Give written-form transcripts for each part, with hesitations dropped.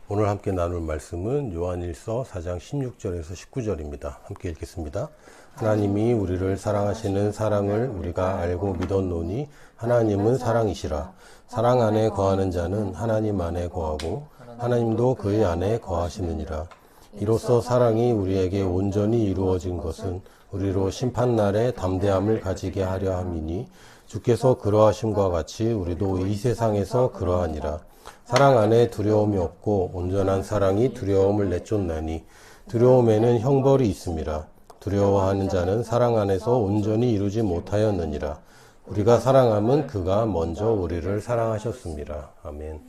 오늘 함께 나눌 말씀은 요한일서 4장 16절에서 19절입니다. 함께 읽겠습니다. 하나님이 우리를 사랑하시는 사랑을 우리가 알고 믿었노니 하나님은 사랑이시라. 사랑 안에 거하는 자는 하나님 안에 거하고 하나님도 그의 안에 거하시느니라. 이로써 사랑이 우리에게 온전히 이루어진 것은 우리로 심판날에 담대함을 가지게 하려 함이니 주께서 그러하심과 같이 우리도 이 세상에서 그러하니라. 사랑 안에 두려움이 없고 온전한 사랑이 두려움을 내쫓나니 두려움에는 형벌이 있음이라. 두려워하는 자는 사랑 안에서 온전히 이루지 못하였느니라. 우리가 사랑함은 그가 먼저 우리를 사랑하셨습니다. 아멘.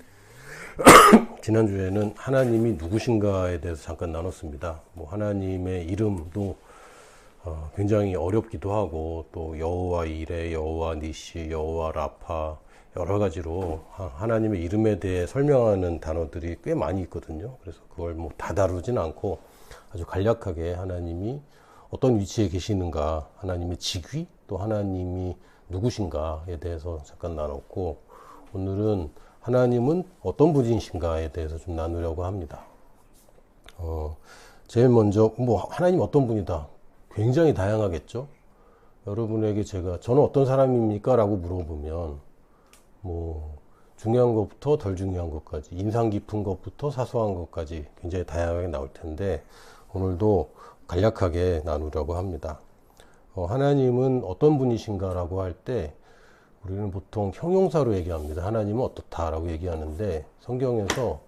지난주에는 하나님이 누구신가에 대해서 잠깐 나눴습니다. 하나님의 이름도 굉장히 어렵기도 하고, 또 여호와 이레, 여호와 니시, 여호와 라파, 여러 가지로 하나님의 이름에 대해 설명하는 단어들이 꽤 많이 있거든요. 그래서 그걸 다 다루진 않고 아주 간략하게 하나님이 어떤 위치에 계시는가, 하나님의 직위, 또 하나님이 누구신가에 대해서 잠깐 나눴고, 오늘은 하나님은 어떤 분이신가에 대해서 좀 나누려고 합니다. 제일 먼저 하나님 어떤 분이다, 굉장히 다양하겠죠. 여러분에게 저는 어떤 사람입니까? 라고 물어보면 중요한 것부터 덜 중요한 것까지, 인상 깊은 것부터 사소한 것까지 굉장히 다양하게 나올 텐데, 오늘도 간략하게 나누려고 합니다. 하나님은 어떤 분이신가 라고 할 때 우리는 보통 형용사로 얘기합니다. 하나님은 어떻다라고 얘기하는데, 성경에서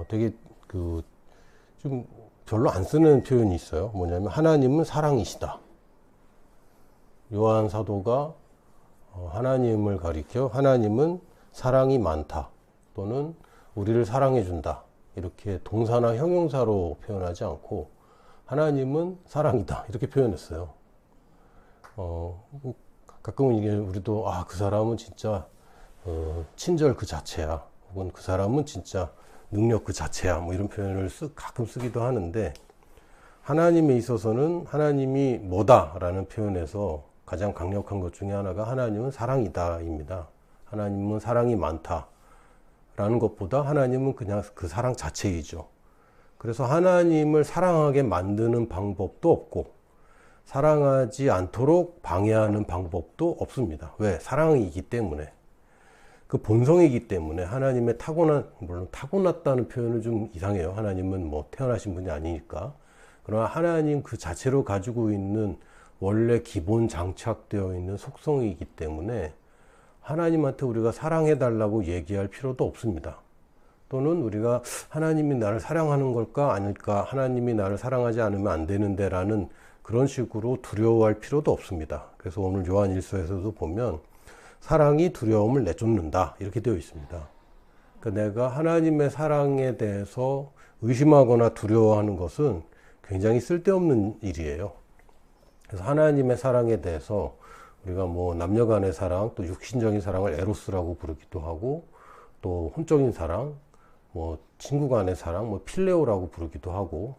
되게 좀 별로 안 쓰는 표현이 있어요. 뭐냐면 하나님은 사랑이시다. 요한 사도가 하나님을 가리켜 하나님은 사랑이 많다, 또는 우리를 사랑해 준다, 이렇게 동사나 형용사로 표현하지 않고 하나님은 사랑이다 이렇게 표현했어요. 가끔은 이게 우리도 그 사람은 진짜 친절 그 자체야, 혹은 그 사람은 진짜 능력 그 자체야, 이런 표현을 가끔 쓰기도 하는데, 하나님에 있어서는 하나님이 뭐다라는 표현에서 가장 강력한 것 중에 하나가 하나님은 사랑이다입니다. 하나님은 사랑이 많다라는 것보다 하나님은 그냥 그 사랑 자체이죠. 그래서 하나님을 사랑하게 만드는 방법도 없고 사랑하지 않도록 방해하는 방법도 없습니다. 왜? 사랑이기 때문에, 그 본성이기 때문에. 하나님의 물론 타고났다는 표현은 좀 이상해요. 하나님은 태어나신 분이 아니니까. 그러나 하나님 그 자체로 가지고 있는 원래 기본 장착되어 있는 속성이기 때문에 하나님한테 우리가 사랑해달라고 얘기할 필요도 없습니다. 또는 우리가 하나님이 나를 사랑하는 걸까 아닐까, 하나님이 나를 사랑하지 않으면 안 되는데 라는 그런 식으로 두려워할 필요도 없습니다. 그래서 오늘 요한일서에서도 보면 사랑이 두려움을 내쫓는다 이렇게 되어 있습니다. 그러니까 내가 하나님의 사랑에 대해서 의심하거나 두려워하는 것은 굉장히 쓸데없는 일이에요. 그래서 하나님의 사랑에 대해서 우리가 남녀 간의 사랑, 또 육신적인 사랑을 에로스라고 부르기도 하고, 또 혼적인 사랑, 친구 간의 사랑, 필레오라고 부르기도 하고,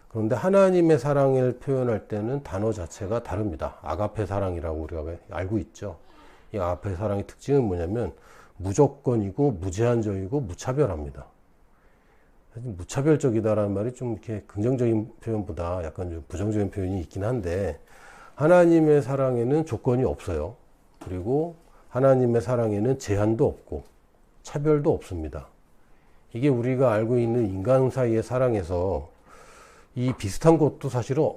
그런데 하나님의 사랑을 표현할 때는 단어 자체가 다릅니다. 아가페 사랑이라고 우리가 알고 있죠. 이 아가페 사랑의 특징은 뭐냐면 무조건이고 무제한적이고 무차별합니다. 무차별적이다라는 말이 좀 이렇게 긍정적인 표현보다 약간 좀 부정적인 표현이 있긴 한데, 하나님의 사랑에는 조건이 없어요. 그리고 하나님의 사랑에는 제한도 없고 차별도 없습니다. 이게 우리가 알고 있는 인간 사이의 사랑에서 이 비슷한 것도 사실은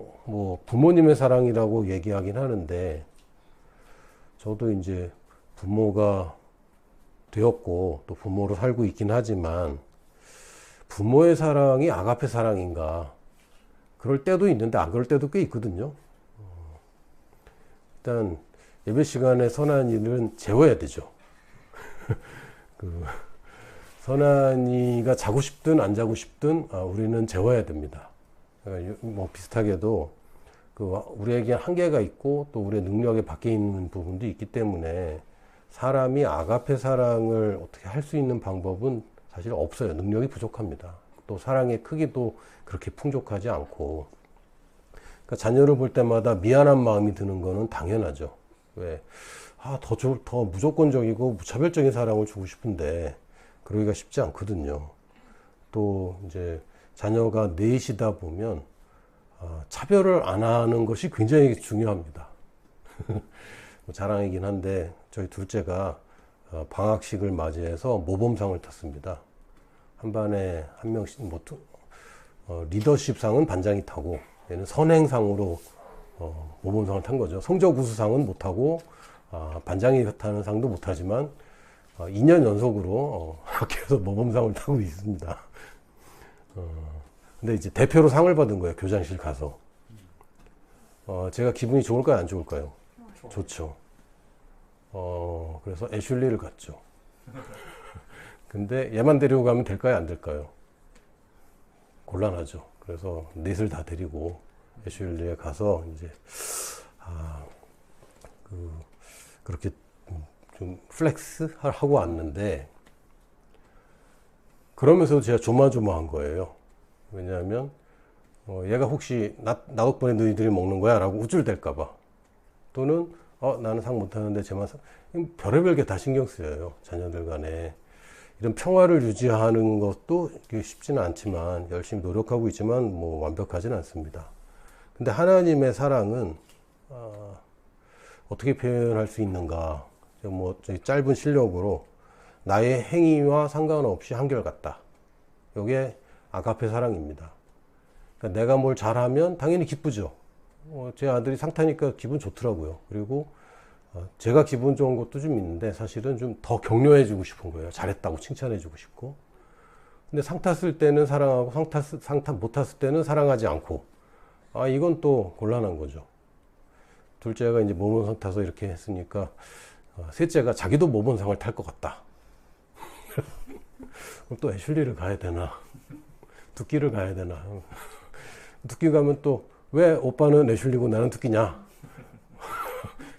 부모님의 사랑이라고 얘기하긴 하는데, 저도 이제 부모가 되었고 또 부모로 살고 있긴 하지만, 부모의 사랑이 아가페 사랑인가, 그럴 때도 있는데 안 그럴 때도 꽤 있거든요. 일단 예배 시간에 선한이는 재워야 되죠. 선한이가 자고 싶든 안 자고 싶든 우리는 재워야 됩니다. 비슷하게도 우리에게 한계가 있고 또 우리의 능력에 밖에 있는 부분도 있기 때문에 사람이 아가페 사랑을 어떻게 할 수 있는 방법은 사실 없어요. 능력이 부족합니다. 또 사랑의 크기도 그렇게 풍족하지 않고, 그러니까 자녀를 볼 때마다 미안한 마음이 드는 거는 당연하죠. 왜? 더 무조건적이고 무차별적인 사랑을 주고 싶은데 그러기가 쉽지 않거든요. 또 이제 자녀가 넷이다 보면 차별을 안 하는 것이 굉장히 중요합니다. 자랑이긴 한데 저희 둘째가 방학식을 맞이해서 모범상을 탔습니다. 한 반에 한 명씩 리더십상은 반장이 타고 얘는 선행상으로 모범상을 탄 거죠. 성적 우수상은 못 타고 반장이 타는 상도 못 하지만 2년 연속으로 학교에서 모범상을 타고 있습니다. 근데 이제 대표로 상을 받은 거예요. 교장실 가서. 제가 기분이 좋을까요? 안 좋을까요? 좋죠. 그래서 애슐리를 갔죠. 근데 얘만 데리고 가면 될까요? 안 될까요? 곤란하죠. 그래서 넷을 다 데리고 애슐리에 가서 이제 그렇게 좀 플렉스 하고 왔는데, 그러면서도 제가 조마조마한 거예요. 왜냐하면 얘가 혹시 나 덕분에 너희들이 먹는 거야 라고 우쭐댈까봐, 또는 나는 상 못하는데 쟤만 상, 별의별 게 다 신경 쓰여요. 자녀들 간에 이런 평화를 유지하는 것도 쉽지는 않지만, 열심히 노력하고 있지만 뭐 완벽하지는 않습니다. 근데 하나님의 사랑은 어떻게 표현할 수 있는가? 뭐 짧은 실력으로 나의 행위와 상관없이 한결같다. 이게 아가페 사랑입니다. 그러니까 내가 뭘 잘하면 당연히 기쁘죠. 제 아들이 상 타니까 기분 좋더라고요. 그리고 제가 기분 좋은 것도 좀 있는데, 사실은 좀 더 격려해 주고 싶은 거예요. 잘했다고 칭찬해 주고 싶고. 근데 상 탔을 때는 사랑하고 상 못 탔을 때는 사랑하지 않고, 이건 또 곤란한 거죠. 둘째가 이제 모범상 타서 이렇게 했으니까 셋째가 자기도 모범상을 탈 것 같다. 그럼 또 애슐리를 가야 되나, 두끼를 가야 되나. 두끼 가면 또 왜 오빠는 애슐리고 나는 두끼냐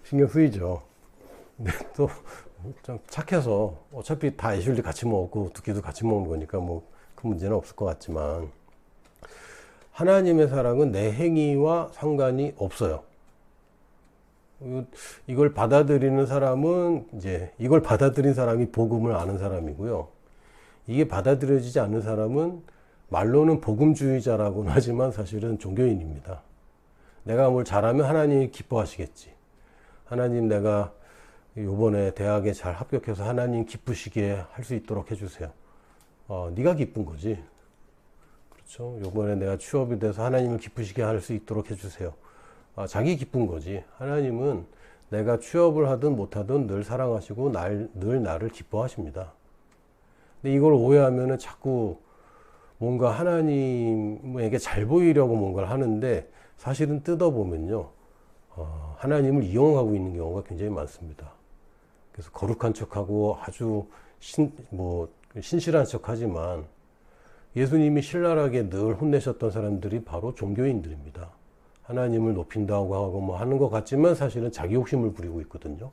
신경 쓰이죠. 근데 또 좀 착해서 어차피 다 애슐리 같이 먹고 두끼도 같이 먹는 거니까 뭐 큰 문제는 없을 것 같지만, 하나님의 사랑은 내 행위와 상관이 없어요. 이걸 받아들이는 사람은 이걸 받아들인 사람이 복음을 아는 사람이고요. 이게 받아들여지지 않는 사람은 말로는 복음주의자라고는 하지만 사실은 종교인입니다. 내가 뭘 잘하면 하나님이 기뻐하시겠지. 하나님, 내가 요번에 대학에 잘 합격해서 하나님 기쁘시게 할 수 있도록 해주세요. 네가 기쁜 거지. 그렇죠. 요번에 내가 취업이 돼서 하나님을 기쁘시게 할 수 있도록 해주세요. 자기 기쁜 거지. 하나님은 내가 취업을 하든 못하든 늘 사랑하시고 늘 나를 기뻐하십니다. 근데 이걸 오해하면은 자꾸 뭔가 하나님에게 잘 보이려고 뭔가를 하는데, 사실은 뜯어보면요, 하나님을 이용하고 있는 경우가 굉장히 많습니다. 그래서 거룩한 척하고 아주 신실한 척하지만 예수님이 신랄하게 늘 혼내셨던 사람들이 바로 종교인들입니다. 하나님을 높인다고 하고 뭐 하는 것 같지만 사실은 자기 욕심을 부리고 있거든요.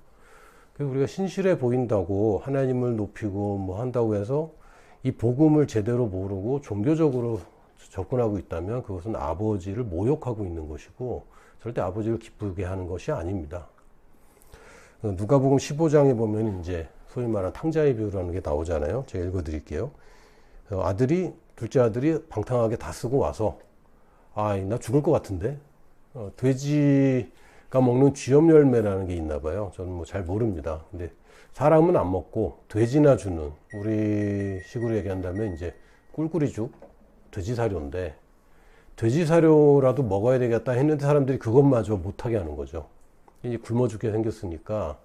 그래서 우리가 신실해 보인다고 하나님을 높이고 뭐 한다고 해서 이 복음을 제대로 모르고 종교적으로 접근하고 있다면 그것은 아버지를 모욕하고 있는 것이고, 절대 아버지를 기쁘게 하는 것이 아닙니다. 누가복음 15장에 보면 이제 소위 말하는 탕자의 비유라는 게 나오잖아요. 제가 읽어드릴게요. 둘째 아들이 방탕하게 다 쓰고 와서, 나 죽을 것 같은데? 돼지가 먹는 쥐염 열매라는 게 있나 봐요. 저는 뭐 잘 모릅니다. 근데 사람은 안 먹고 돼지나 주는, 우리 식으로 얘기한다면 이제 꿀꿀이죽, 돼지 사료인데, 돼지 사료라도 먹어야 되겠다 했는데 사람들이 그것마저 못하게 하는 거죠. 이제 굶어 죽게 생겼으니까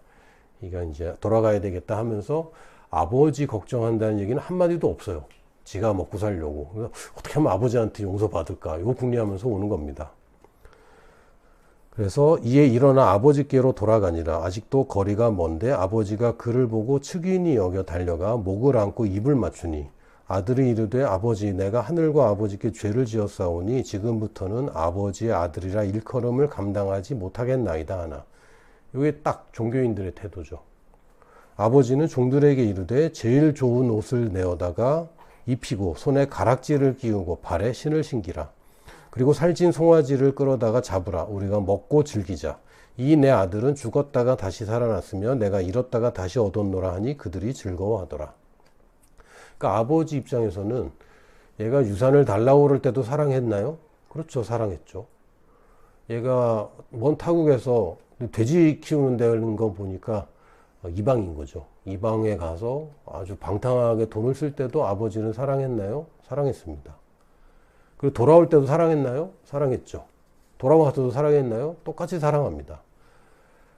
이가 이제 돌아가야 되겠다 하면서 아버지 걱정한다는 얘기는 한마디도 없어요. 지가 먹고 살려고. 그래서 어떻게 하면 아버지한테 용서받을까, 이거 궁리하면서 오는 겁니다. 그래서 이에 일어나 아버지께로 돌아가니라. 아직도 거리가 먼데 아버지가 그를 보고 측은히 여겨 달려가 목을 안고 입을 맞추니, 아들이 이르되 아버지, 내가 하늘과 아버지께 죄를 지었사오니 지금부터는 아버지의 아들이라 일컬음을 감당하지 못하겠나이다 하나. 이게 딱 종교인들의 태도죠. 아버지는 종들에게 이르되 제일 좋은 옷을 내어다가 입히고 손에 가락지를 끼우고 발에 신을 신기라. 그리고 살찐 송아지를 끌어다가 잡으라. 우리가 먹고 즐기자. 이 내 아들은 죽었다가 다시 살아났으며 내가 잃었다가 다시 얻었노라 하니 그들이 즐거워하더라. 그러니까 아버지 입장에서는 얘가 유산을 달라고 그럴 때도 사랑했나요? 그렇죠. 사랑했죠. 얘가 먼 타국에서 돼지 키우는 데는 거 보니까 이방인 거죠. 이방에 가서 아주 방탕하게 돈을 쓸 때도 아버지는 사랑했나요? 사랑했습니다. 그리고 돌아올 때도 사랑했나요? 사랑했죠. 돌아와서도 사랑했나요? 똑같이 사랑합니다.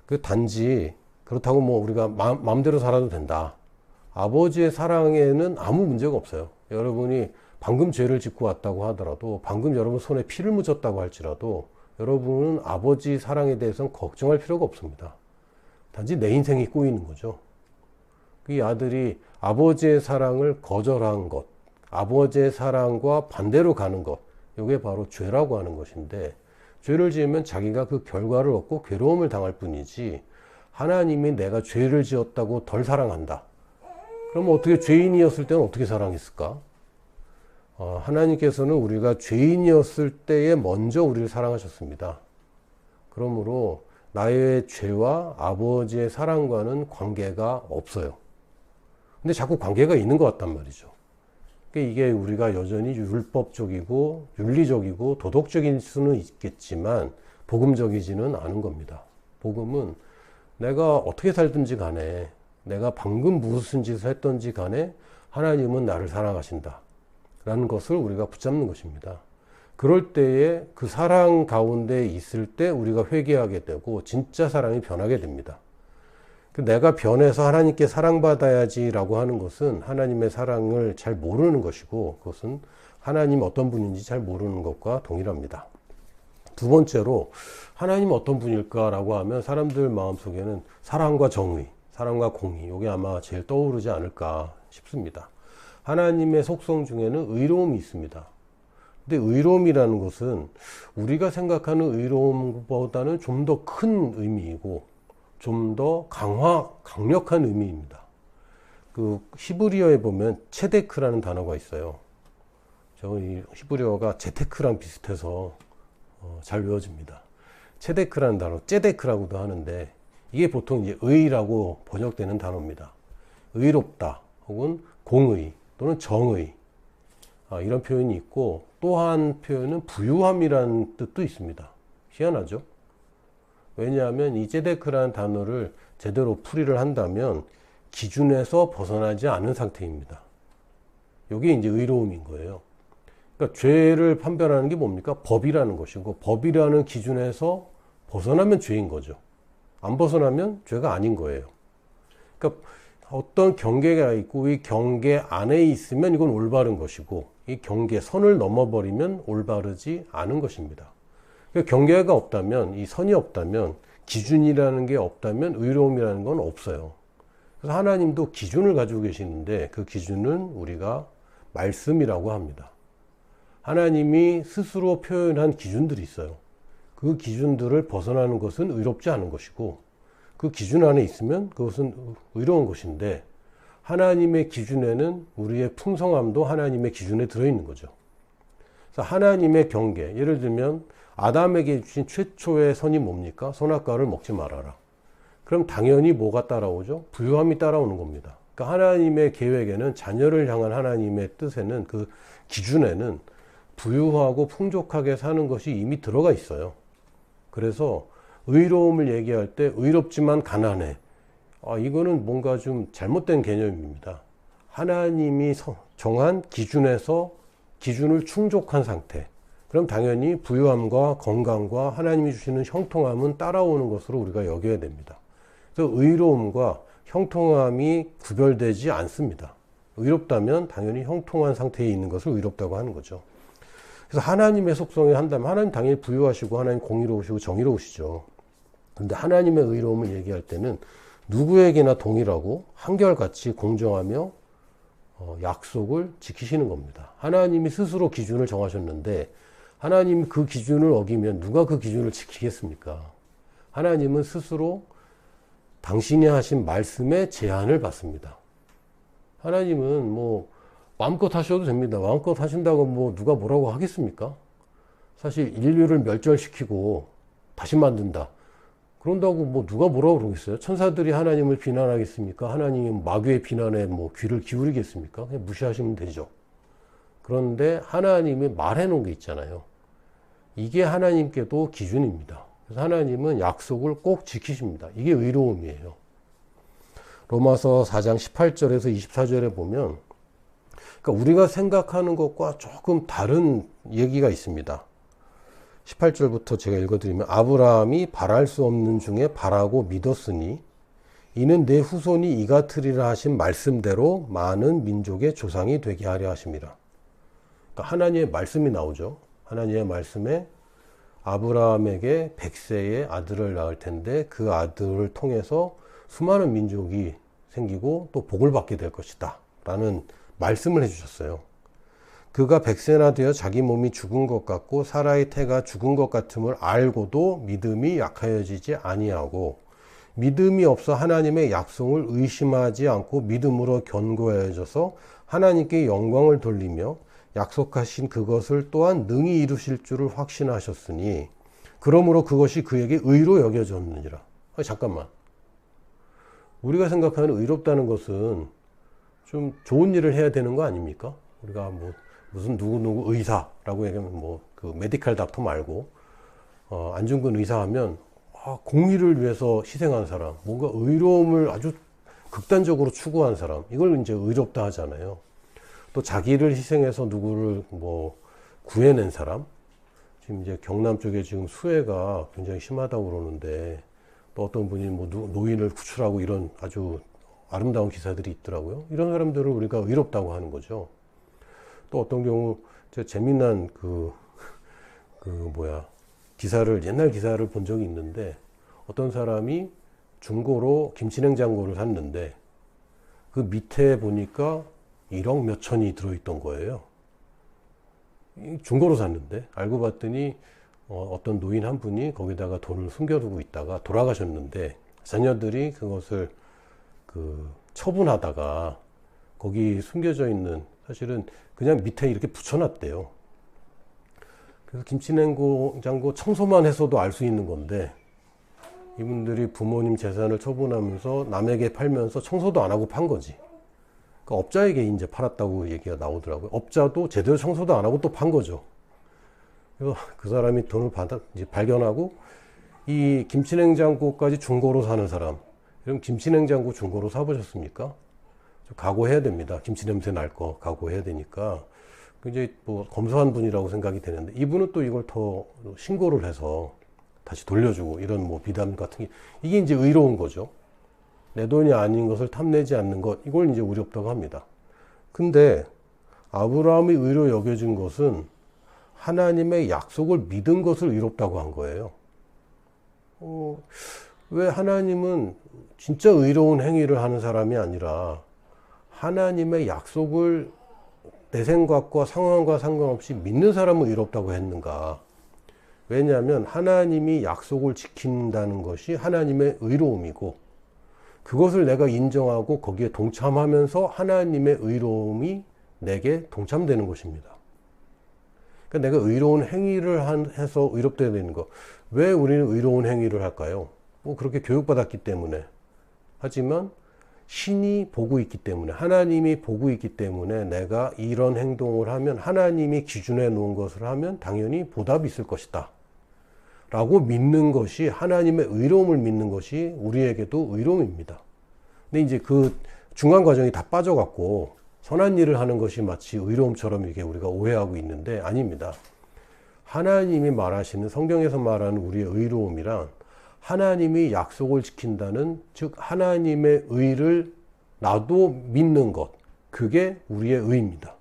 그 단지 그렇다고 뭐 우리가 마음대로 살아도 된다. 아버지의 사랑에는 아무 문제가 없어요. 여러분이 방금 죄를 짓고 왔다고 하더라도, 방금 여러분 손에 피를 묻혔다고 할지라도 여러분은 아버지 사랑에 대해서는 걱정할 필요가 없습니다. 단지 내 인생이 꼬이는 거죠. 이 아들이 아버지의 사랑을 거절한 것, 아버지의 사랑과 반대로 가는 것, 이게 바로 죄라고 하는 것인데, 죄를 지으면 자기가 그 결과를 얻고 괴로움을 당할 뿐이지, 하나님이 내가 죄를 지었다고 덜 사랑한다. 그럼 어떻게 죄인이었을 때는 어떻게 사랑했을까? 하나님께서는 우리가 죄인이었을 때에 먼저 우리를 사랑하셨습니다. 그러므로 나의 죄와 아버지의 사랑과는 관계가 없어요. 근데 자꾸 관계가 있는 것 같단 말이죠. 이게 우리가 여전히 율법적이고 윤리적이고 도덕적인 수는 있겠지만 복음적이지는 않은 겁니다. 복음은 내가 어떻게 살든지 간에, 내가 방금 무슨 짓을 했든지 간에 하나님은 나를 사랑하신다 라는 것을 우리가 붙잡는 것입니다. 그럴 때에 그 사랑 가운데 있을 때 우리가 회개하게 되고 진짜 사랑이 변하게 됩니다. 내가 변해서 하나님께 사랑받아야지 라고 하는 것은 하나님의 사랑을 잘 모르는 것이고, 그것은 하나님 어떤 분인지 잘 모르는 것과 동일합니다. 두 번째로 하나님 어떤 분일까라고 하면 사람들 마음속에는 사랑과 정의, 사랑과 공의, 이게 아마 제일 떠오르지 않을까 싶습니다. 하나님의 속성 중에는 의로움이 있습니다. 근데 의로움이라는 것은 우리가 생각하는 의로움보다는 좀 더 큰 의미이고 좀 더 강력한 의미입니다. 그 히브리어에 보면 체데크라는 단어가 있어요. 이 히브리어가 제테크랑 비슷해서 잘 외워집니다. 체데크라는 단어, 째데크라고도 하는데 이게 보통 이제 의라고 번역되는 단어입니다. 의롭다 혹은 공의 또는 정의, 이런 표현이 있고, 또 한 표현은 부유함이라는 뜻도 있습니다. 희한하죠? 왜냐하면 이 째데크라는 단어를 제대로 풀이를 한다면 기준에서 벗어나지 않은 상태입니다. 이게 이제 의로움인 거예요. 그러니까 죄를 판별하는 게 뭡니까? 법이라는 것이고, 법이라는 기준에서 벗어나면 죄인 거죠. 안 벗어나면 죄가 아닌 거예요. 그러니까 어떤 경계가 있고 이 경계 안에 있으면 이건 올바른 것이고, 이 경계 선을 넘어버리면 올바르지 않은 것입니다. 그러니까 경계가 없다면, 이 선이 없다면, 기준이라는 게 없다면 의로움이라는 건 없어요. 그래서 하나님도 기준을 가지고 계시는데 그 기준은 우리가 말씀이라고 합니다. 하나님이 스스로 표현한 기준들이 있어요. 그 기준들을 벗어나는 것은 의롭지 않은 것이고, 그 기준 안에 있으면 그것은 의로운 것인데, 하나님의 기준에는 우리의 풍성함도 하나님의 기준에 들어있는 거죠. 그래서 하나님의 경계, 예를 들면 아담에게 주신 최초의 선이 뭡니까? 선악과를 먹지 말아라. 그럼 당연히 뭐가 따라오죠? 부유함이 따라오는 겁니다. 그러니까 하나님의 계획에는, 자녀를 향한 하나님의 뜻에는, 그 기준에는 부유하고 풍족하게 사는 것이 이미 들어가 있어요. 그래서 의로움을 얘기할 때 의롭지만 가난해, 이거는 뭔가 좀 잘못된 개념입니다. 하나님이 정한 기준에서 기준을 충족한 상태, 그럼 당연히 부유함과 건강과 하나님이 주시는 형통함은 따라오는 것으로 우리가 여겨야 됩니다. 그래서 의로움과 형통함이 구별되지 않습니다. 의롭다면 당연히 형통한 상태에 있는 것을 의롭다고 하는 거죠. 그래서 하나님의 속성에 한다면 하나님 당연히 부유하시고 하나님 공의로우시고 정의로우시죠. 그런데 하나님의 의로움을 얘기할 때는 누구에게나 동일하고 한결같이 공정하며 약속을 지키시는 겁니다. 하나님이 스스로 기준을 정하셨는데 하나님이 그 기준을 어기면 누가 그 기준을 지키겠습니까? 하나님은 스스로 당신이 하신 말씀에 제한을 받습니다. 하나님은 뭐 마음껏 하셔도 됩니다. 마음껏 하신다고 뭐 누가 뭐라고 하겠습니까? 사실 인류를 멸절시키고 다시 만든다, 그런다고 뭐 누가 뭐라고 그러겠어요? 천사들이 하나님을 비난하겠습니까? 하나님이 마귀의 비난에 뭐 귀를 기울이겠습니까? 그냥 무시하시면 되죠. 그런데 하나님이 말해 놓은 게 있잖아요. 이게 하나님께도 기준입니다. 그래서 하나님은 약속을 꼭 지키십니다. 이게 의로움이에요. 로마서 4장 18절에서 24절에 보면, 그러니까 우리가 생각하는 것과 조금 다른 얘기가 있습니다. 18절부터 제가 읽어드리면, 아브라함이 바랄 수 없는 중에 바라고 믿었으니 이는 내 후손이 이같으리라 하신 말씀대로 많은 민족의 조상이 되게 하려 하심이라. 그러니까 하나님의 말씀이 나오죠. 하나님의 말씀에 아브라함에게 100세의 아들을 낳을 텐데 그 아들을 통해서 수많은 민족이 생기고 또 복을 받게 될 것이다 라는 말씀을 해주셨어요. 그가 100세나 되어 자기 몸이 죽은 것 같고 사라의 태가 죽은 것 같음을 알고도 믿음이 약하여지지 아니하고 믿음이 없어 하나님의 약속을 의심하지 않고 믿음으로 견고해져서 하나님께 영광을 돌리며 약속하신 그것을 또한 능히 이루실 줄을 확신하셨으니 그러므로 그것이 그에게 의로 여겨졌느니라. 잠깐만. 우리가 생각하는 의롭다는 것은 좀 좋은 일을 해야 되는 거 아닙니까? 우리가 뭐 무슨 누구 의사라고 얘기하면 그 메디칼 닥터 말고 안중근 의사 하면 공의를 위해서 희생한 사람, 뭔가 의로움을 아주 극단적으로 추구한 사람, 이걸 이제 의롭다 하잖아요. 또 자기를 희생해서 누구를 구해낸 사람, 지금 이제 경남 쪽에 지금 수해가 굉장히 심하다고 그러는데 또 어떤 분이 노인을 구출하고 이런 아주 아름다운 기사들이 있더라고요. 이런 사람들을 우리가 의롭다고 하는 거죠. 또 어떤 경우 제가 재미난 옛날 기사를 본 적이 있는데 어떤 사람이 중고로 김치냉장고를 샀는데 그 밑에 보니까 1억 몇 천이 들어있던 거예요. 중고로 샀는데 알고 봤더니 어떤 노인 한 분이 거기다가 돈을 숨겨두고 있다가 돌아가셨는데 자녀들이 그것을 처분하다가 거기 숨겨져 있는 사실은 그냥 밑에 이렇게 붙여놨대요. 그래서 김치냉장고 청소만 해서도 알 수 있는 건데 이분들이 부모님 재산을 처분하면서 남에게 팔면서 청소도 안 하고 판 거지. 그러니까 업자에게 이제 팔았다고 얘기가 나오더라고요. 업자도 제대로 청소도 안 하고 또 판 거죠. 그래서 그 사람이 돈을 이제 발견하고 이 김치냉장고까지 중고로 사는 사람, 그럼 김치냉장고 중고로 사보셨습니까? 각오해야 됩니다. 김치 냄새 날 거 각오해야 되니까. 굉장히 검소한 분이라고 생각이 되는데 이분은 또 이걸 더 신고를 해서 다시 돌려주고 이런 비담 같은 게 이게 이제 의로운 거죠. 내 돈이 아닌 것을 탐내지 않는 것, 이걸 이제 의롭다고 합니다. 근데 아브라함이 의로 여겨진 것은 하나님의 약속을 믿은 것을 의롭다고 한 거예요. 왜 하나님은 진짜 의로운 행위를 하는 사람이 아니라 하나님의 약속을 내 생각과 상황과 상관없이 믿는 사람을 의롭다고 했는가? 왜냐하면 하나님이 약속을 지킨다는 것이 하나님의 의로움이고 그것을 내가 인정하고 거기에 동참하면서 하나님의 의로움이 내게 동참되는 것입니다. 그러니까 내가 의로운 행위를 해서 의롭되어야 되는 거. 왜 우리는 의로운 행위를 할까요? 그렇게 교육받았기 때문에. 하지만 신이 보고 있기 때문에, 하나님이 보고 있기 때문에 내가 이런 행동을 하면 하나님이 기준해 놓은 것을 하면 당연히 보답이 있을 것이다 라고 믿는 것이, 하나님의 의로움을 믿는 것이 우리에게도 의로움입니다. 근데 이제 그 중간 과정이 다 빠져갖고 선한 일을 하는 것이 마치 의로움처럼 이게 우리가 오해하고 있는데 아닙니다. 하나님이 말하시는, 성경에서 말하는 우리의 의로움이란 하나님이 약속을 지킨다는, 즉 하나님의 의를 나도 믿는 것, 그게 우리의 의입니다.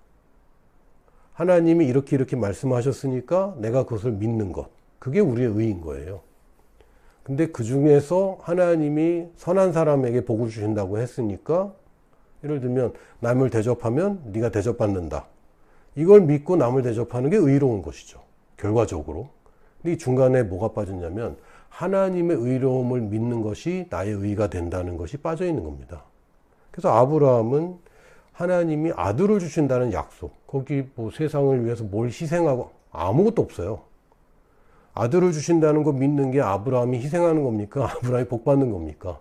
하나님이 이렇게 말씀하셨으니까 내가 그것을 믿는 것, 그게 우리의 의인 거예요. 근데 그 중에서 하나님이 선한 사람에게 복을 주신다고 했으니까, 예를 들면 남을 대접하면 네가 대접받는다, 이걸 믿고 남을 대접하는 게 의로운 것이죠, 결과적으로. 근데 이 중간에 뭐가 빠졌냐면 하나님의 의로움을 믿는 것이 나의 의가 된다는 것이 빠져 있는 겁니다. 그래서 아브라함은 하나님이 아들을 주신다는 약속, 거기 세상을 위해서 뭘 희생하고 아무것도 없어요. 아들을 주신다는 거 믿는 게 아브라함이 희생하는 겁니까? 아브라함이 복 받는 겁니까?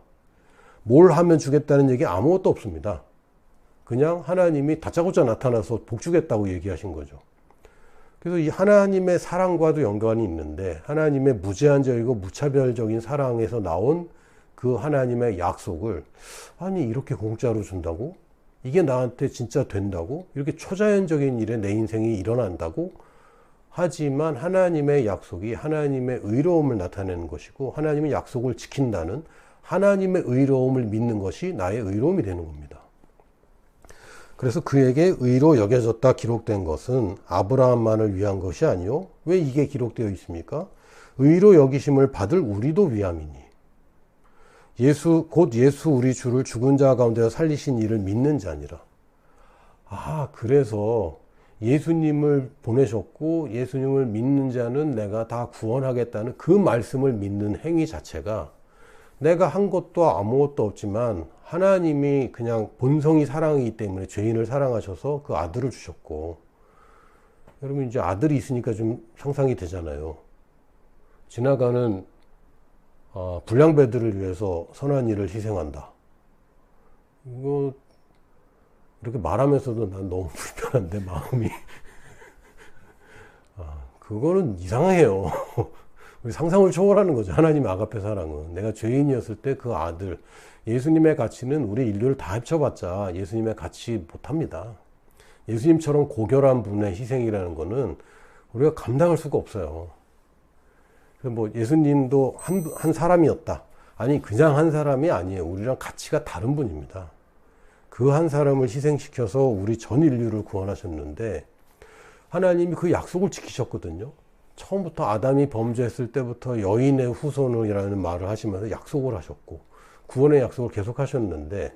뭘 하면 주겠다는 얘기 아무것도 없습니다. 그냥 하나님이 다짜고짜 나타나서 복 주겠다고 얘기하신 거죠. 그래서 이 하나님의 사랑과도 연관이 있는데 하나님의 무제한적이고 무차별적인 사랑에서 나온 그 하나님의 약속을 아니 이렇게 공짜로 준다고? 이게 나한테 진짜 된다고? 이렇게 초자연적인 일에 내 인생이 일어난다고? 하지만 하나님의 약속이 하나님의 의로움을 나타내는 것이고 하나님의 약속을 지킨다는 하나님의 의로움을 믿는 것이 나의 의로움이 되는 겁니다. 그래서 그에게 의로 여겨졌다 기록된 것은 아브라함만을 위한 것이 아니요. 왜 이게 기록되어 있습니까? 의로 여기심을 받을 우리도 위함이니. 곧 예수 우리 주를 죽은 자 가운데서 살리신 이를 믿는 자니라. 그래서 예수님을 보내셨고 예수님을 믿는 자는 내가 다 구원하겠다는 그 말씀을 믿는 행위 자체가 내가 한 것도 아무것도 없지만 하나님이 그냥 본성이 사랑이기 때문에 죄인을 사랑하셔서 그 아들을 주셨고, 여러분 이제 아들이 있으니까 좀 상상이 되잖아요. 지나가는 불량배들을 위해서 선한 일을 희생한다. 이거 이렇게 말하면서도 난 너무 불편한데 마음이 그거는 이상해요. 우리 상상을 초월하는 거죠. 하나님의 아가페 사랑은. 내가 죄인이었을 때 그 아들, 예수님의 가치는 우리 인류를 다 합쳐봤자 예수님의 가치 못합니다. 예수님처럼 고결한 분의 희생이라는 거는 우리가 감당할 수가 없어요. 뭐 예수님도 한 사람이었다. 아니 그냥 한 사람이 아니에요. 우리랑 가치가 다른 분입니다. 그 한 사람을 희생시켜서 우리 전 인류를 구원하셨는데 하나님이 그 약속을 지키셨거든요. 처음부터 아담이 범죄했을 때부터 여인의 후손이라는 말을 하시면서 약속을 하셨고 구원의 약속을 계속 하셨는데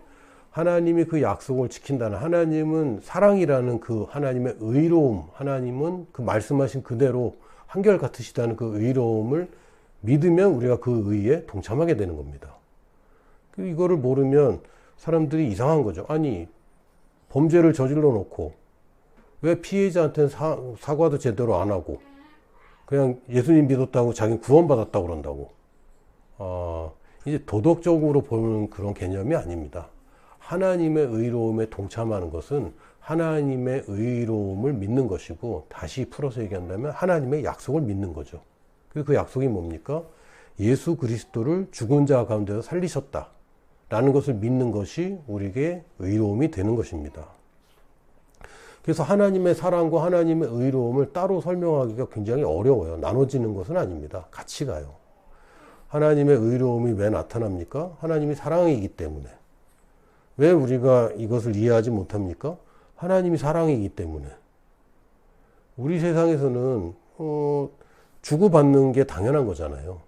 하나님이 그 약속을 지킨다는, 하나님은 사랑이라는 그 하나님의 의로움, 하나님은 그 말씀하신 그대로 한결같으시다는 그 의로움을 믿으면 우리가 그 의에 동참하게 되는 겁니다. 이거를 모르면 사람들이 이상한 거죠. 아니 범죄를 저질러 놓고 왜 피해자한테는 사과도 제대로 안 하고 그냥 예수님 믿었다고 자기는 구원받았다고 그런다고. 이제 도덕적으로 보는 그런 개념이 아닙니다. 하나님의 의로움에 동참하는 것은 하나님의 의로움을 믿는 것이고, 다시 풀어서 얘기한다면 하나님의 약속을 믿는 거죠. 그래서 그 약속이 뭡니까? 예수 그리스도를 죽은 자 가운데서 살리셨다 라는 것을 믿는 것이 우리에게 의로움이 되는 것입니다. 그래서 하나님의 사랑과 하나님의 의로움을 따로 설명하기가 굉장히 어려워요. 나눠지는 것은 아닙니다. 같이 가요. 하나님의 의로움이 왜 나타납니까? 하나님이 사랑이기 때문에. 왜 우리가 이것을 이해하지 못합니까? 하나님이 사랑이기 때문에. 우리 세상에서는 주고받는 게 당연한 거잖아요.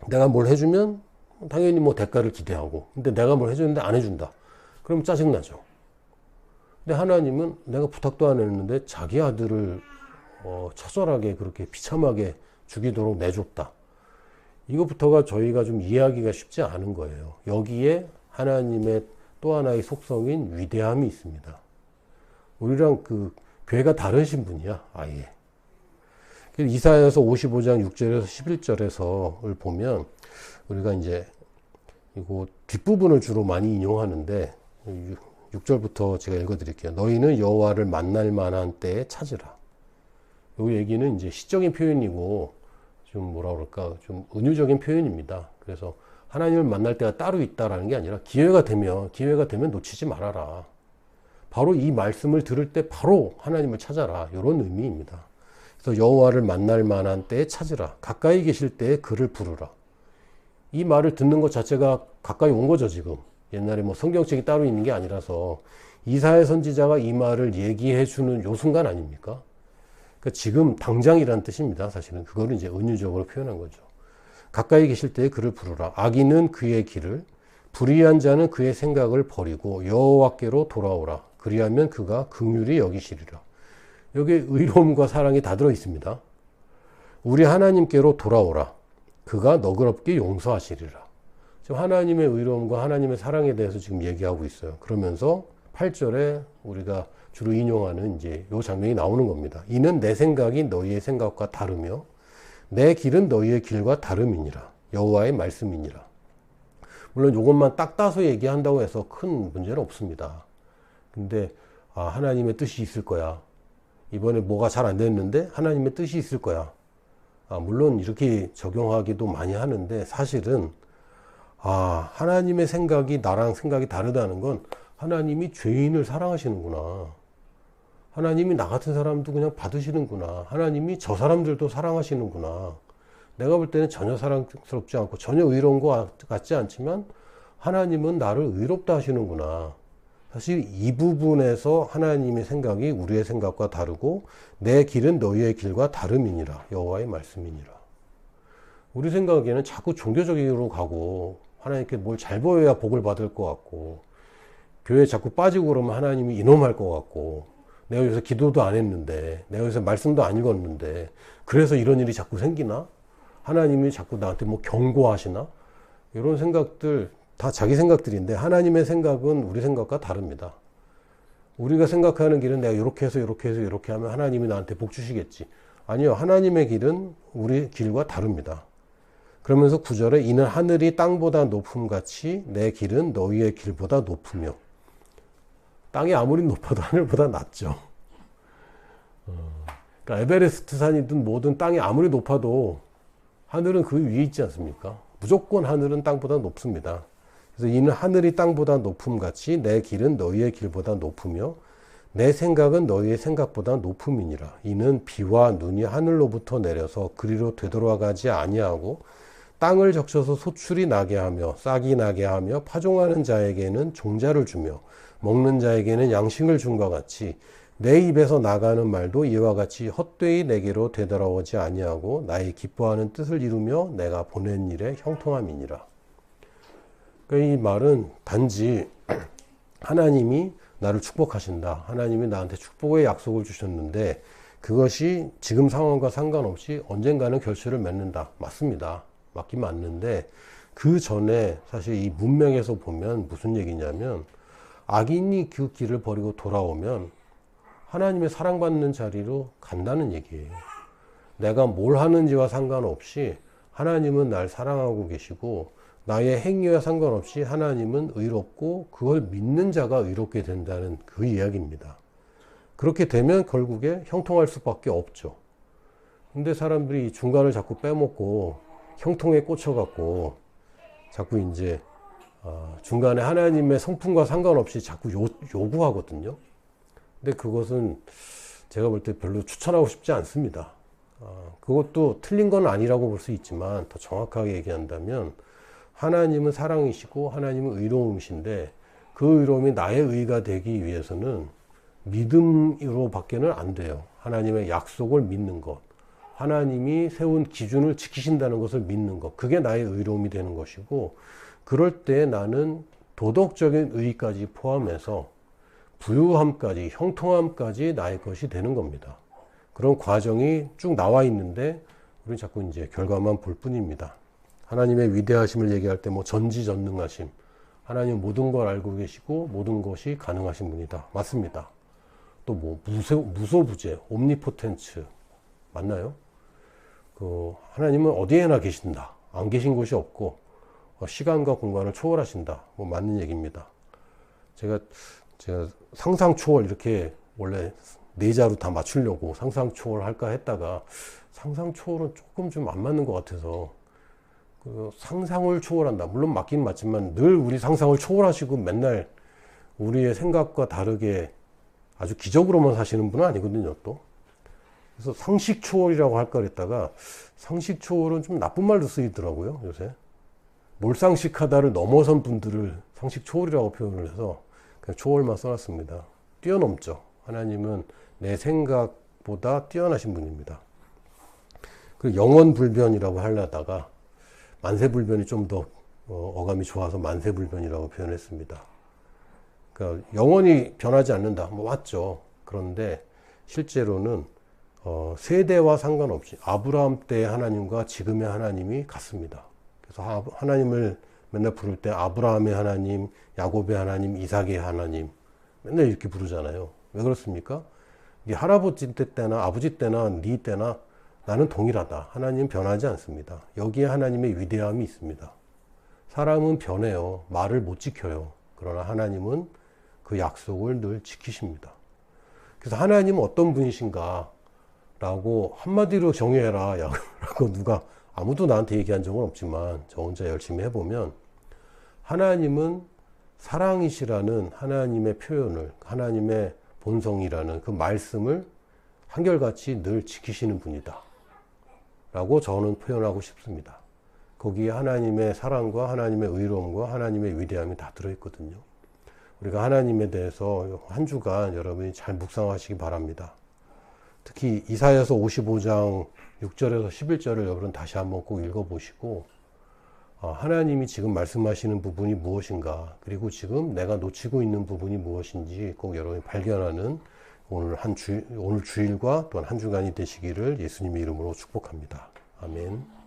내가 뭘 해주면 당연히 뭐 대가를 기대하고, 근데 내가 뭘 해줬는데 안 해준다. 그럼 짜증나죠. 근데 하나님은 내가 부탁도 안 했는데 자기 아들을 처절하게 그렇게 비참하게 죽이도록 내줬다. 이것부터가 저희가 좀 이해하기가 쉽지 않은 거예요. 여기에 하나님의 또 하나의 속성인 위대함이 있습니다. 우리랑 그 괴가 다르신 분이야, 아예. 이사야서 55장 6절에서 11절에서를 보면 우리가 이제 이거 뒷부분을 주로 많이 인용하는데 6절부터 제가 읽어드릴게요. 너희는 여호와를 만날 만한 때에 찾으라. 이 얘기는 이제 시적인 표현이고 좀 뭐라 그럴까, 좀 은유적인 표현입니다. 그래서 하나님을 만날 때가 따로 있다라는 게 아니라 기회가 되면 놓치지 말아라. 바로 이 말씀을 들을 때 바로 하나님을 찾아라. 이런 의미입니다. 그래서 여호와를 만날 만한 때에 찾으라. 가까이 계실 때에 그를 부르라. 이 말을 듣는 것 자체가 가까이 온 거죠, 지금. 옛날에 뭐 성경책이 따로 있는 게 아니라서 이사야 선지자가 이 말을 얘기해 주는 요 순간 아닙니까? 그러니까 지금 당장이라는 뜻입니다. 사실은 그거를 이제 은유적으로 표현한 거죠. 가까이 계실 때에 그를 부르라. 악인은 그의 길을, 불의한 자는 그의 생각을 버리고 여호와께로 돌아오라. 그리하면 그가 긍휼히 여기시리라. 여기에 의로움과 사랑이 다 들어 있습니다. 우리 하나님께로 돌아오라. 그가 너그럽게 용서하시리라. 지금 하나님의 의로움과 하나님의 사랑에 대해서 지금 얘기하고 있어요. 그러면서 8절에 우리가 주로 인용하는 이제 요 장면이 나오는 겁니다. 이는 내 생각이 너희의 생각과 다르며 내 길은 너희의 길과 다름이니라. 여호와의 말씀이니라. 물론 이것만 딱 따서 얘기한다고 해서 큰 문제는 없습니다. 근데 하나님의 뜻이 있을 거야. 이번에 뭐가 잘 안 됐는데 하나님의 뜻이 있을 거야. 물론 이렇게 적용하기도 많이 하는데 사실은 하나님의 생각이 나랑 생각이 다르다는 건 하나님이 죄인을 사랑하시는구나. 하나님이 나 같은 사람도 그냥 받으시는구나. 하나님이 저 사람들도 사랑하시는구나. 내가 볼 때는 전혀 사랑스럽지 않고 전혀 의로운 것 같지 않지만 하나님은 나를 의롭다 하시는구나. 사실 이 부분에서 하나님의 생각이 우리의 생각과 다르고 내 길은 너희의 길과 다름이니라. 여호와의 말씀이니라. 우리 생각에는 자꾸 종교적으로 가고 하나님께 뭘 잘 보여야 복을 받을 것 같고 교회에 자꾸 빠지고 그러면 하나님이 이놈할 것 같고 내가 여기서 기도도 안 했는데 내가 여기서 말씀도 안 읽었는데 그래서 이런 일이 자꾸 생기나? 하나님이 자꾸 나한테 뭐 경고하시나? 이런 생각들 다 자기 생각들인데 하나님의 생각은 우리 생각과 다릅니다. 우리가 생각하는 길은 내가 이렇게 해서 이렇게 해서 이렇게 하면 하나님이 나한테 복 주시겠지. 아니요. 하나님의 길은 우리 길과 다릅니다. 그러면서 9절에 이는 하늘이 땅보다 높음같이 내 길은 너희의 길보다 높으며 땅이 아무리 높아도 하늘보다 낮죠. 그러니까 에베레스트 산이든 뭐든 땅이 아무리 높아도 하늘은 그 위에 있지 않습니까? 무조건 하늘은 땅보다 높습니다. 그래서 이는 하늘이 땅보다 높음같이 내 길은 너희의 길보다 높으며 내 생각은 너희의 생각보다 높음이니라. 이는 비와 눈이 하늘로부터 내려서 그리로 되돌아가지 아니하고 땅을 적셔서 소출이 나게 하며 싹이 나게 하며 파종하는 자에게는 종자를 주며 먹는 자에게는 양식을 준과 같이 내 입에서 나가는 말도 이와 같이 헛되이 내게로 되돌아오지 아니하고 나의 기뻐하는 뜻을 이루며 내가 보낸 일에 형통함이니라. 그러니까 이 말은 단지 하나님이 나를 축복하신다. 하나님이 나한테 축복의 약속을 주셨는데 그것이 지금 상황과 상관없이 언젠가는 결실을 맺는다. 맞습니다. 맞긴 맞는데 그 전에 사실 이 문맥에서 보면 무슨 얘기냐면 악인이 그 길을 버리고 돌아오면 하나님의 사랑받는 자리로 간다는 얘기예요. 내가 뭘 하는지와 상관없이 하나님은 날 사랑하고 계시고 나의 행위와 상관없이 하나님은 의롭고 그걸 믿는 자가 의롭게 된다는 그 이야기입니다. 그렇게 되면 결국에 형통할 수밖에 없죠. 근데 사람들이 중간을 자꾸 빼먹고 형통에 꽂혀갖고 자꾸 이제 중간에 하나님의 성품과 상관없이 자꾸 요구하거든요. 근데 그것은 제가 볼 때 별로 추천하고 싶지 않습니다. 그것도 틀린 건 아니라고 볼 수 있지만 더 정확하게 얘기한다면 하나님은 사랑이시고 하나님은 의로움이신데 그 의로움이 나의 의가 되기 위해서는 믿음으로 밖에는 안 돼요. 하나님의 약속을 믿는 것, 하나님이 세운 기준을 지키신다는 것을 믿는 것, 그게 나의 의로움이 되는 것이고 그럴 때 나는 도덕적인 의의까지 포함해서 부유함까지 형통함까지 나의 것이 되는 겁니다. 그런 과정이 쭉 나와 있는데 우리는 자꾸 이제 결과만 볼 뿐입니다. 하나님의 위대하심을 얘기할 때 뭐 전지전능하심, 하나님 모든 걸 알고 계시고 모든 것이 가능하신 분이다. 맞습니다. 또 뭐 무소부재, 옴니포텐츠 맞나요? 하나님은 어디에나 계신다. 안 계신 곳이 없고 시간과 공간을 초월하신다. 뭐 맞는 얘기입니다. 제가 상상 초월 이렇게 원래 네 자로 다 맞추려고 상상 초월 할까 했다가 상상 초월은 조금 좀 안 맞는 것 같아서 상상을 초월한다. 물론 맞긴 맞지만 늘 우리 상상을 초월하시고 맨날 우리의 생각과 다르게 아주 기적으로만 사시는 분은 아니거든요, 또. 그래서 상식 초월이라고 할까 그랬다가 상식 초월은 좀 나쁜 말로 쓰이더라고요, 요새. 몰상식하다를 넘어선 분들을 상식 초월이라고 표현을 해서 그냥 초월만 써놨습니다. 뛰어넘죠. 하나님은 내 생각보다 뛰어나신 분입니다. 그 영원불변이라고 하려다가 만세불변이 좀 더 어감이 좋아서 만세불변이라고 표현했습니다. 그러니까 영원히 변하지 않는다. 뭐 맞죠. 그런데 실제로는 세대와 상관없이 아브라함 때의 하나님과 지금의 하나님이 같습니다. 그래서 하나님을 맨날 부를 때 아브라함의 하나님, 야곱의 하나님, 이삭의 하나님 맨날 이렇게 부르잖아요. 왜 그렇습니까? 네 할아버지 때나 아버지 때나 네 때나 나는 동일하다. 하나님 변하지 않습니다. 여기에 하나님의 위대함이 있습니다. 사람은 변해요. 말을 못 지켜요. 그러나 하나님은 그 약속을 늘 지키십니다. 그래서 하나님은 어떤 분이신가 라고 한마디로 정의해라 라고 누가 아무도 나한테 얘기한 적은 없지만 저 혼자 열심히 해보면 하나님은 사랑이시라는 하나님의 표현을, 하나님의 본성이라는 그 말씀을 한결같이 늘 지키시는 분이다 라고 저는 표현하고 싶습니다. 거기에 하나님의 사랑과 하나님의 의로움과 하나님의 위대함이 다 들어있거든요. 우리가 하나님에 대해서 한 주간 여러분이 잘 묵상하시기 바랍니다. 특히 이사야서 55장 6절에서 11절을 여러분 다시 한번 꼭 읽어보시고 하나님이 지금 말씀하시는 부분이 무엇인가, 그리고 지금 내가 놓치고 있는 부분이 무엇인지 꼭 여러분이 발견하는 오늘 주일과 또한 한 주간이 되시기를 예수님의 이름으로 축복합니다. 아멘.